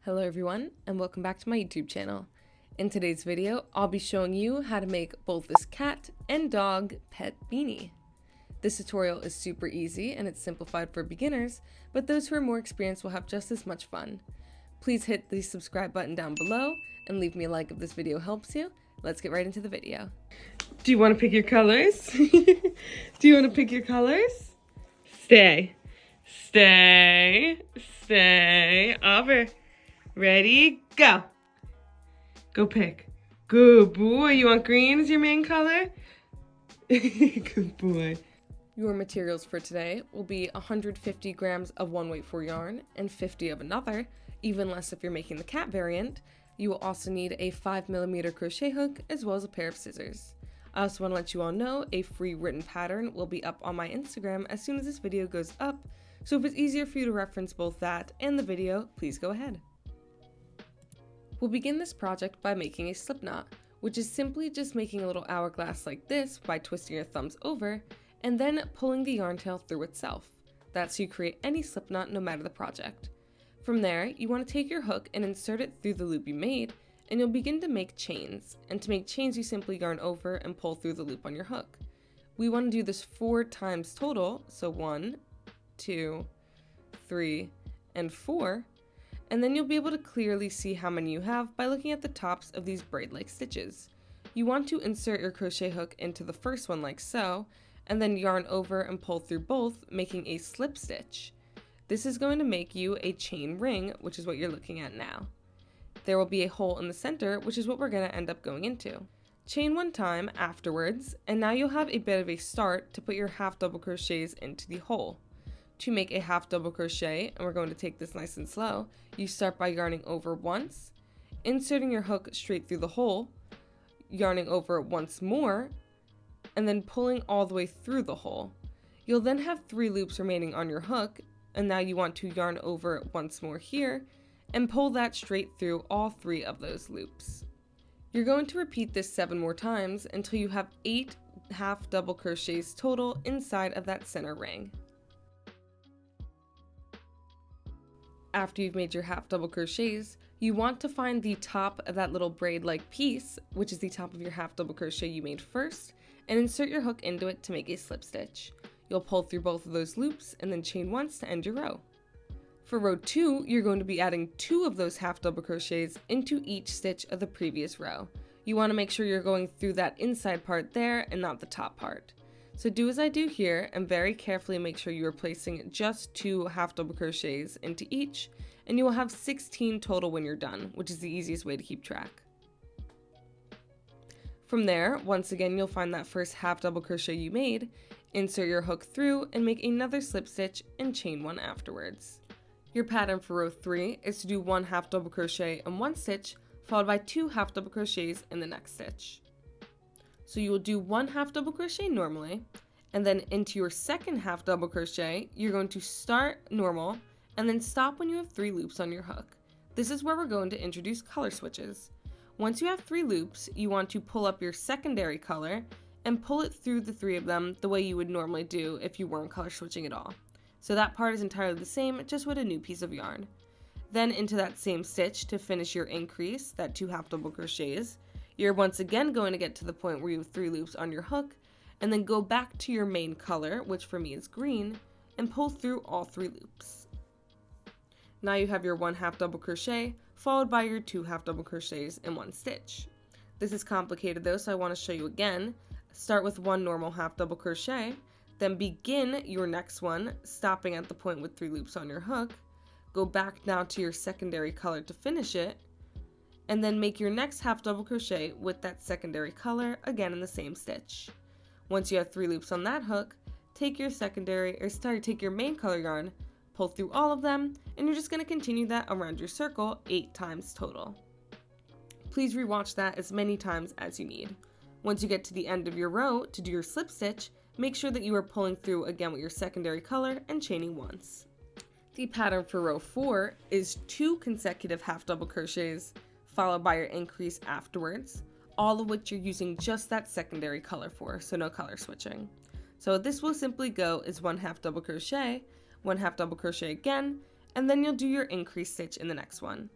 Hello everyone, and welcome back to my YouTube channel. In today's video, I'll be showing you how to make both this cat and dog pet beanie. This tutorial is super easy and it's simplified for beginners, but those who are more experienced will have just as much fun. Please hit the subscribe button down below and leave me a like if this video helps you. Let's get right into the video. Do you want to pick your colors? Do you want to pick your colors? Stay. Stay. Stay. Over. Ready, go. Go pick. Good boy. You want green as your main color? Good boy. Your materials for today will be 150 grams of one weight for yarn and 50 of another, even less if you're making the cat variant. You will also need a 5mm crochet hook as well as a pair of scissors. I also want to let you all know a free written pattern will be up on my Instagram as soon as this video goes up, so if it's easier for you to reference both that and the video, please go ahead. We'll begin this project by making a slip knot, which is simply just making a little hourglass like this by twisting your thumbs over and then pulling the yarn tail through itself. That's how you create any slip knot no matter the project. From there, you want to take your hook and insert it through the loop you made, and you'll begin to make chains. And to make chains, you simply yarn over and pull through the loop on your hook. We want to do this 4 times total, so 1, 2, 3, and 4. And then you'll be able to clearly see how many you have by looking at the tops of these braid-like stitches. You want to insert your crochet hook into the first one like so, and then yarn over and pull through both, making a slip stitch. This is going to make you a chain ring, which is what you're looking at now. There will be a hole in the center, which is what we're going to end up going into. Chain 1 time afterwards, and now you'll have a bit of a start to put your half double crochets into the hole. To make a half double crochet, and we're going to take this nice and slow, you start by yarning over once, inserting your hook straight through the hole, yarning over once more, and then pulling all the way through the hole. You'll then have 3 loops remaining on your hook, and now you want to yarn over once more here, and pull that straight through all 3 of those loops. You're going to repeat this 7 more times until you have 8 half double crochets total inside of that center ring. After you've made your half double crochets, you want to find the top of that little braid-like piece, which is the top of your half double crochet you made first, and insert your hook into it to make a slip stitch. You'll pull through both of those loops and then chain once to end your row. For row 2, you're going to be adding 2 of those half double crochets into each stitch of the previous row. You want to make sure you're going through that inside part there and not the top part. So do as I do here and very carefully make sure you are placing just 2 half double crochets into each, and you will have 16 total when you're done, which is the easiest way to keep track. From there, once again, you'll find that first half double crochet you made, insert your hook through and make another slip stitch and chain 1 afterwards. Your pattern for row 3 is to do 1 half double crochet in 1 stitch, followed by 2 half double crochets in the next stitch. So you will do 1 half double crochet normally, and then into your second half double crochet, you're going to start normal and then stop when you have 3 loops on your hook. This is where we're going to introduce color switches. Once you have 3 loops, you want to pull up your secondary color and pull it through the 3 of them the way you would normally do if you weren't color switching at all. So that part is entirely the same, just with a new piece of yarn. Then into that same stitch to finish your increase, that 2 half double crochets, you're once again going to get to the point where you have 3 loops on your hook, and then go back to your main color, which for me is green, and pull through all 3 loops. Now you have your 1 half double crochet, followed by your 2 half double crochets in 1 stitch. This is complicated though, so I want to show you again. Start with 1 normal half double crochet, then begin your next one, stopping at the point with 3 loops on your hook, go back now to your secondary color to finish it, and then make your next half double crochet with that secondary color again in the same stitch. Once you have 3 loops on that hook, take your take your main color yarn, pull through all of them, and you're just going to continue that around your circle 8 times total. Please rewatch that as many times as you need. Once you get to the end of your row to do your slip stitch, make sure that you are pulling through again with your secondary color and chaining once. The pattern for row 4 is 2 consecutive half double crochets followed by your increase afterwards, all of which you're using just that secondary color for, so no color switching. So this will simply go as 1 half double crochet, 1 half double crochet again, and then you'll do your increase stitch in the next one.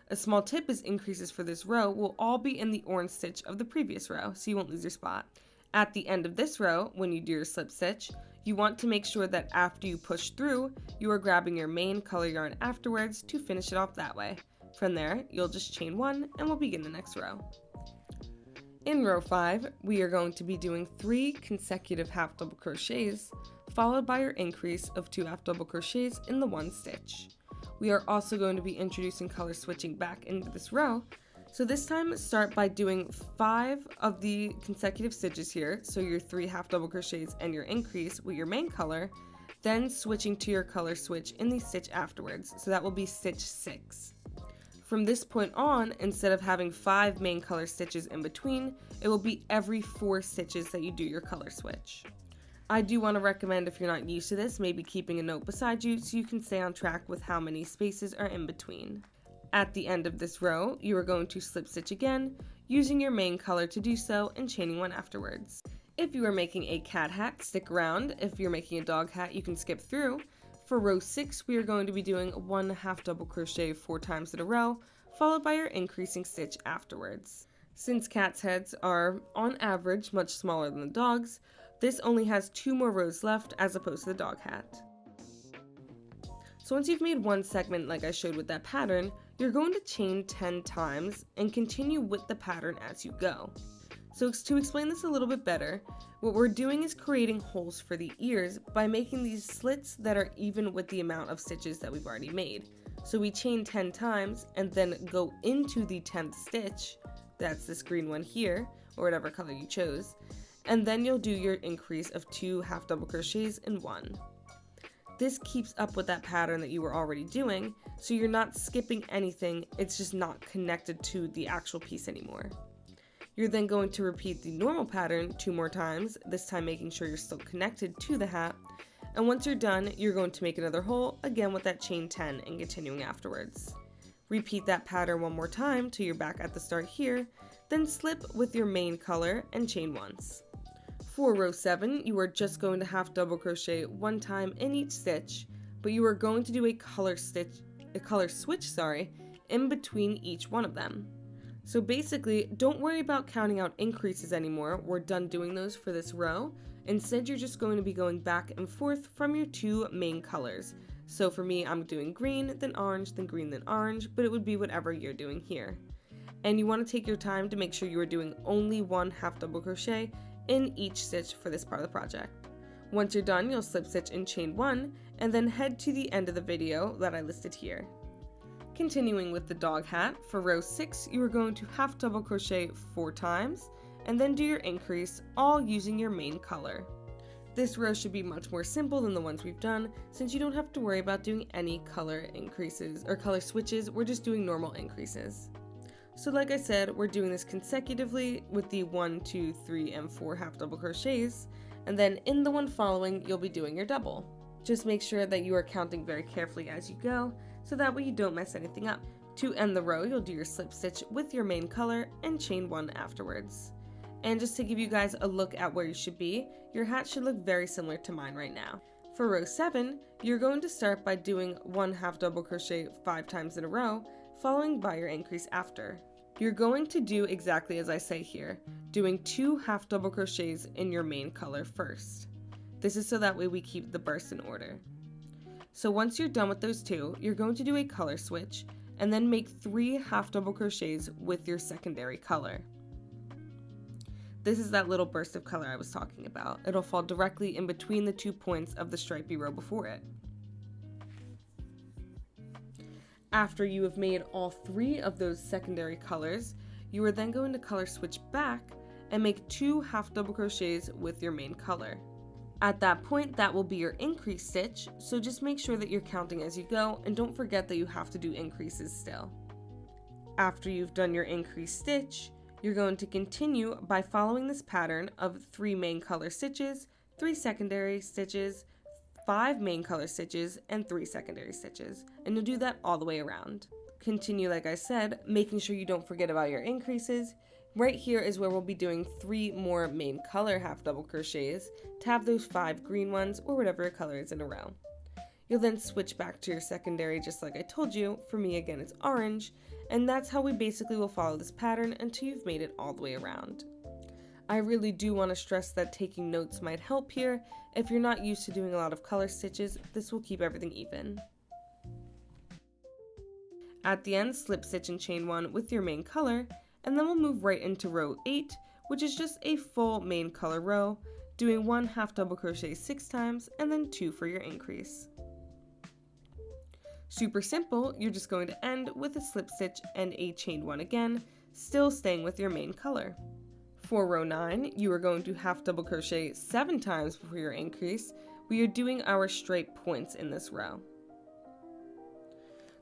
A small tip is increases for this row will all be in the orange stitch of the previous row, so you won't lose your spot. At the end of this row, when you do your slip stitch, you want to make sure that after you push through, you are grabbing your main color yarn afterwards to finish it off that way. From there, you'll just chain 1 and we'll begin the next row. In row 5, we are going to be doing 3 consecutive half double crochets, followed by your increase of 2 half double crochets in the 1 stitch. We are also going to be introducing color switching back into this row. So this time, start by doing 5 of the consecutive stitches here, so your 3 half double crochets and your increase with your main color, then switching to your color switch in the stitch afterwards, so that will be stitch 6. From this point on, instead of having 5 main color stitches in between, it will be every 4 stitches that you do your color switch. I do want to recommend, if you're not used to this, maybe keeping a note beside you so you can stay on track with how many spaces are in between. At the end of this row, you are going to slip stitch again, using your main color to do so and chaining 1 afterwards. If you are making a cat hat, stick around. If you're making a dog hat, you can skip through. For row 6, we are going to be doing 1 half double crochet 4 times in a row, followed by your increasing stitch afterwards. Since cats' heads are, on average, much smaller than the dogs, this only has 2 more rows left as opposed to the dog hat. So once you've made 1 segment like I showed with that pattern, you're going to chain 10 times and continue with the pattern as you go. So to explain this a little bit better, what we're doing is creating holes for the ears by making these slits that are even with the amount of stitches that we've already made. So we chain 10 times and then go into the 10th stitch, that's this green one here, or whatever color you chose, and then you'll do your increase of 2 half double crochets in 1. This keeps up with that pattern that you were already doing, so you're not skipping anything, it's just not connected to the actual piece anymore. You're then going to repeat the normal pattern 2 more times, this time making sure you're still connected to the hat, and once you're done, you're going to make another hole, again with that chain 10 and continuing afterwards. Repeat that pattern 1 more time till you're back at the start here, then slip with your main color and chain once. For row 7, you are just going to half double crochet 1 time in each stitch, but you are going to do a color switch, in between each one of them. So basically, don't worry about counting out increases anymore, we're done doing those for this row. Instead, you're just going to be going back and forth from your 2 main colors. So for me, I'm doing green, then orange, then green, then orange, but it would be whatever you're doing here. And you want to take your time to make sure you are doing only 1 half double crochet in each stitch for this part of the project. Once you're done, you'll slip stitch and chain 1, and then head to the end of the video that I listed here. Continuing with the dog hat, for row 6, you are going to half double crochet 4 times, and then do your increase, all using your main color. This row should be much more simple than the ones we've done, since you don't have to worry about doing any color increases or color switches, we're just doing normal increases. So like I said, we're doing this consecutively with the 1, 2, 3, and 4 half double crochets, and then in the one following, you'll be doing your double. Just make sure that you are counting very carefully as you go, so that way you don't mess anything up. To end the row, you'll do your slip stitch with your main color and chain 1 afterwards. And just to give you guys a look at where you should be, your hat should look very similar to mine right now. For row 7, you're going to start by doing 1 half double crochet 5 times in a row, following by your increase after. You're going to do exactly as I say here, doing 2 half double crochets in your main color first. This is so that way we keep the bursts in order. So once you're done with those 2, you're going to do a color switch, and then make 3 half double crochets with your secondary color. This is that little burst of color I was talking about. It'll fall directly in between the 2 points of the stripy row before it. After you have made all 3 of those secondary colors, you are then going to color switch back and make 2 half double crochets with your main color. At that point, that will be your increase stitch, so just make sure that you're counting as you go and don't forget that you have to do increases still. After you've done your increase stitch, you're going to continue by following this pattern of 3 main color stitches, 3 secondary stitches, 5 main color stitches, and 3 secondary stitches, and you'll do that all the way around. Continue like I said, making sure you don't forget about your increases. Right here is where we'll be doing 3 more main color half double crochets to have those 5 green ones or whatever color is in a row. You'll then switch back to your secondary just like I told you. For me, again, it's orange, and that's how we basically will follow this pattern until you've made it all the way around. I really do want to stress that taking notes might help here. If you're not used to doing a lot of color stitches, this will keep everything even. At the end, slip stitch and chain 1 with your main color, and then we'll move right into row 8, which is just a full main color row, doing 1 half double crochet 6 times and then 2 for your increase. Super simple, you're just going to end with a slip stitch and a chain 1 again, still staying with your main color. For row 9, you are going to half double crochet 7 times for your increase. We are doing our stripe points in this row.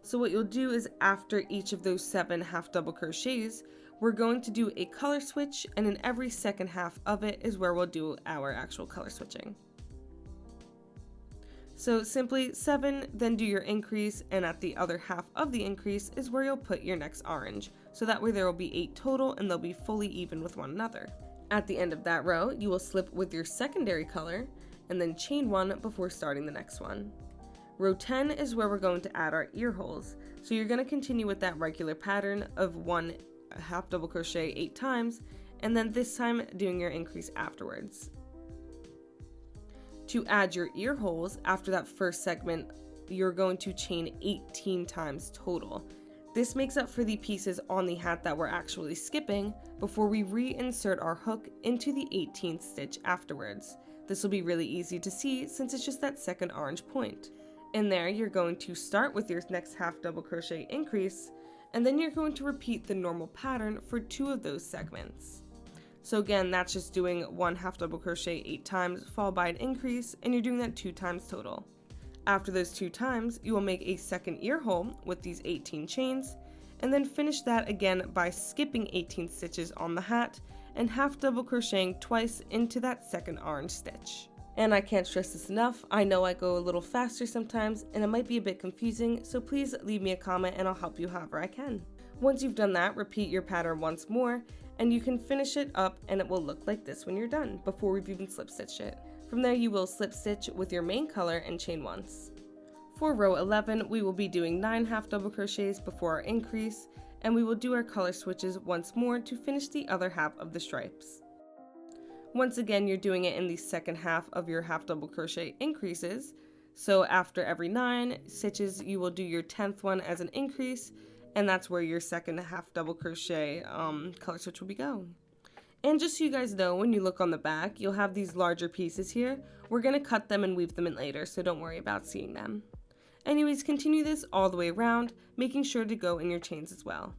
So what you'll do is after each of those 7 half double crochets, we're going to do a color switch, and in every second half of it is where we'll do our actual color switching. So simply 7, then do your increase, and at the other half of the increase is where you'll put your next orange. So that way there will be 8 total and they'll be fully even with one another. At the end of that row, you will slip with your secondary color and then chain 1 before starting the next one. Row 10 is where we're going to add our ear holes. So you're going to continue with that regular pattern of 1 half double crochet 8 times, and then this time doing your increase afterwards. To add your ear holes after that first segment, you're going to chain 18 times total. This makes up for the pieces on the hat that we're actually skipping before we reinsert our hook into the 18th stitch afterwards. This will be really easy to see since it's just that second orange point. In there, you're going to start with your next half double crochet increase, and then you're going to repeat the normal pattern for 2 of those segments. So again, that's just doing 1 half double crochet 8 times followed by an increase, and you're doing that 2 times total. After those 2 times, you will make a second ear hole with these 18 chains, and then finish that again by skipping 18 stitches on the hat and half double crocheting twice into that second orange stitch. And I can't stress this enough, I know I go a little faster sometimes and it might be a bit confusing, so please leave me a comment and I'll help you however I can. Once you've done that, repeat your pattern once more, and you can finish it up and it will look like this when you're done, before we've even slip stitched it. From there you will slip stitch with your main color and chain once. For row 11, we will be doing 9 half double crochets before our increase, and we will do our color switches once more to finish the other half of the stripes. Once again, you're doing it in the second half of your half double crochet increases. So after every 9 stitches, you will do your 10th one as an increase, and that's where your second half double crochet color switch will be going. And just so you guys know, when you look on the back, you'll have these larger pieces here. We're going to cut them and weave them in later, so don't worry about seeing them. Anyways, continue this all the way around, making sure to go in your chains as well.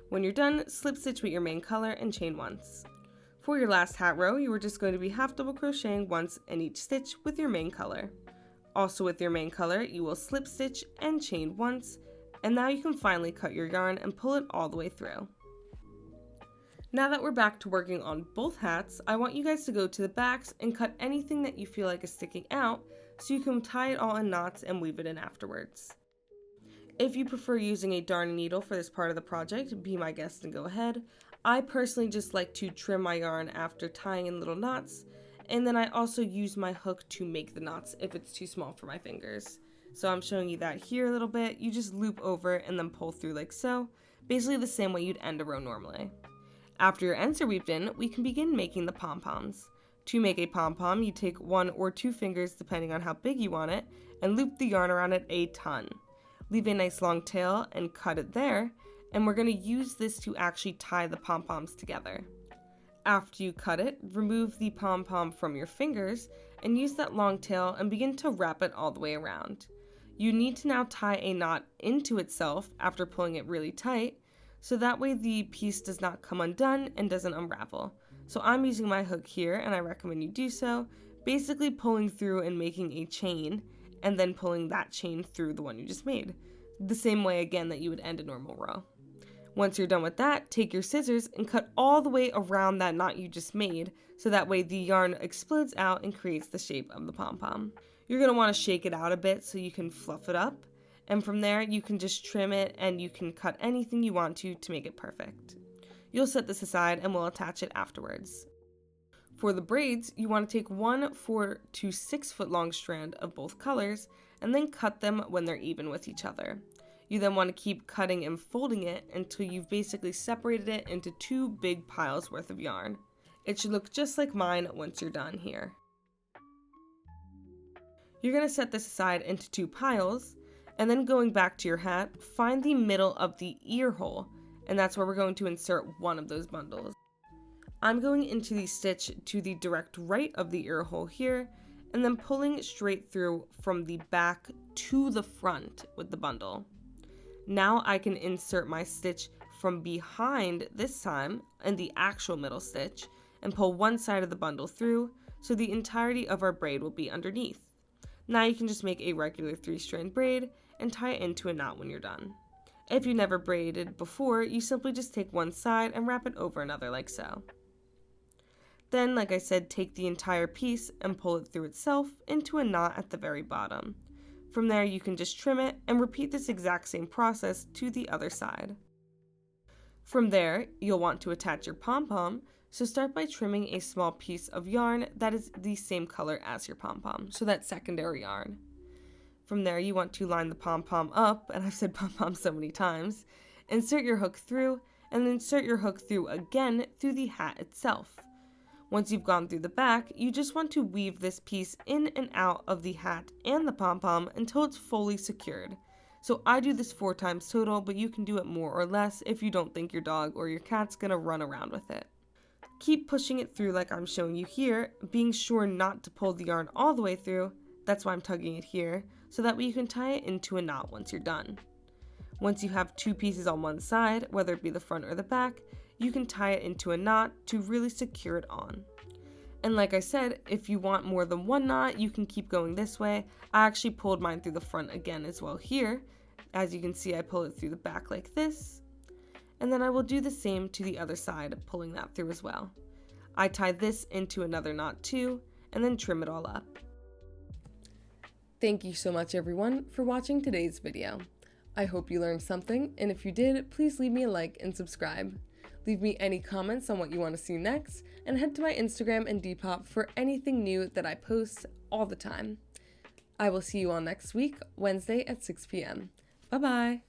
When you're done, slip stitch with your main color and chain once. For your last hat row, you are just going to be half double crocheting once in each stitch with your main color. Also with your main color, you will slip stitch and chain once, and now you can finally cut your yarn and pull it all the way through. Now that we're back to working on both hats, I want you guys to go to the backs and cut anything that you feel like is sticking out so you can tie it all in knots and weave it in afterwards. If you prefer using a darning needle for this part of the project, be my guest and go ahead. I personally just like to trim my yarn after tying in little knots, and then I also use my hook to make the knots if it's too small for my fingers. So I'm showing you that here a little bit. You just loop over and then pull through like so, basically the same way you'd end a row normally. After your ends are weaved in, we can begin making the pom-poms. To make a pom-pom, you take 1 or 2 fingers depending on how big you want it, and loop the yarn around it a ton. Leave a nice long tail and cut it there, and we're going to use this to actually tie the pom-poms together. After you cut it, remove the pom-pom from your fingers and use that long tail and begin to wrap it all the way around. You need to now tie a knot into itself after pulling it really tight, so that way the piece does not come undone and doesn't unravel. So I'm using my hook here, and I recommend you do so, basically pulling through and making a chain, and then pulling that chain through the one you just made. The same way again that you would end a normal row. Once you're done with that, take your scissors and cut all the way around that knot you just made, so that way the yarn explodes out and creates the shape of the pom-pom. You're going to want to shake it out a bit so you can fluff it up, and from there you can just trim it and you can cut anything you want to make it perfect. You'll set this aside and we'll attach it afterwards. For the braids, you want to take 1 4 to 6 foot long strand of both colors and then cut them when they're even with each other. You then want to keep cutting and folding it until you've basically separated it into 2 big piles worth of yarn. It should look just like mine once you're done here. You're going to set this aside into 2 piles, and then going back to your hat, find the middle of the ear hole, and that's where we're going to insert one of those bundles. I'm going into the stitch to the direct right of the ear hole here, and then pulling straight through from the back to the front with the bundle. Now I can insert my stitch from behind this time in the actual middle stitch and pull one side of the bundle through, so the entirety of our braid will be underneath. Now you can just make a regular 3-strand braid and tie it into a knot when you're done. If you never braided before, you simply just take one side and wrap it over another like so. Then, like I said, take the entire piece and pull it through itself into a knot at the very bottom. From there, you can just trim it and repeat this exact same process to the other side. From there, you'll want to attach your pom-pom, so start by trimming a small piece of yarn that is the same color as your pom-pom, so that's secondary yarn. From there, you want to line the pom-pom up, and I've said pom-pom so many times, insert your hook through, and then insert your hook through again through the hat itself. Once you've gone through the back, you just want to weave this piece in and out of the hat and the pom-pom until it's fully secured. So I do this 4 times total, but you can do it more or less if you don't think your dog or your cat's gonna run around with it. Keep pushing it through like I'm showing you here, being sure not to pull the yarn all the way through, that's why I'm tugging it here, so that way you can tie it into a knot once you're done. Once you have 2 pieces on one side, whether it be the front or the back, you can tie it into a knot to really secure it on. And like I said, if you want more than 1 knot, you can keep going this way. I actually pulled mine through the front again as well here. As you can see, I pull it through the back like this. And then I will do the same to the other side, pulling that through as well. I tie this into another knot too, and then trim it all up. Thank you so much everyone for watching today's video. I hope you learned something, and if you did, please leave me a like and subscribe. Leave me any comments on what you want to see next, and head to my Instagram and Depop for anything new that I post all the time. I will see you all next week, Wednesday at 6 p.m. Bye-bye!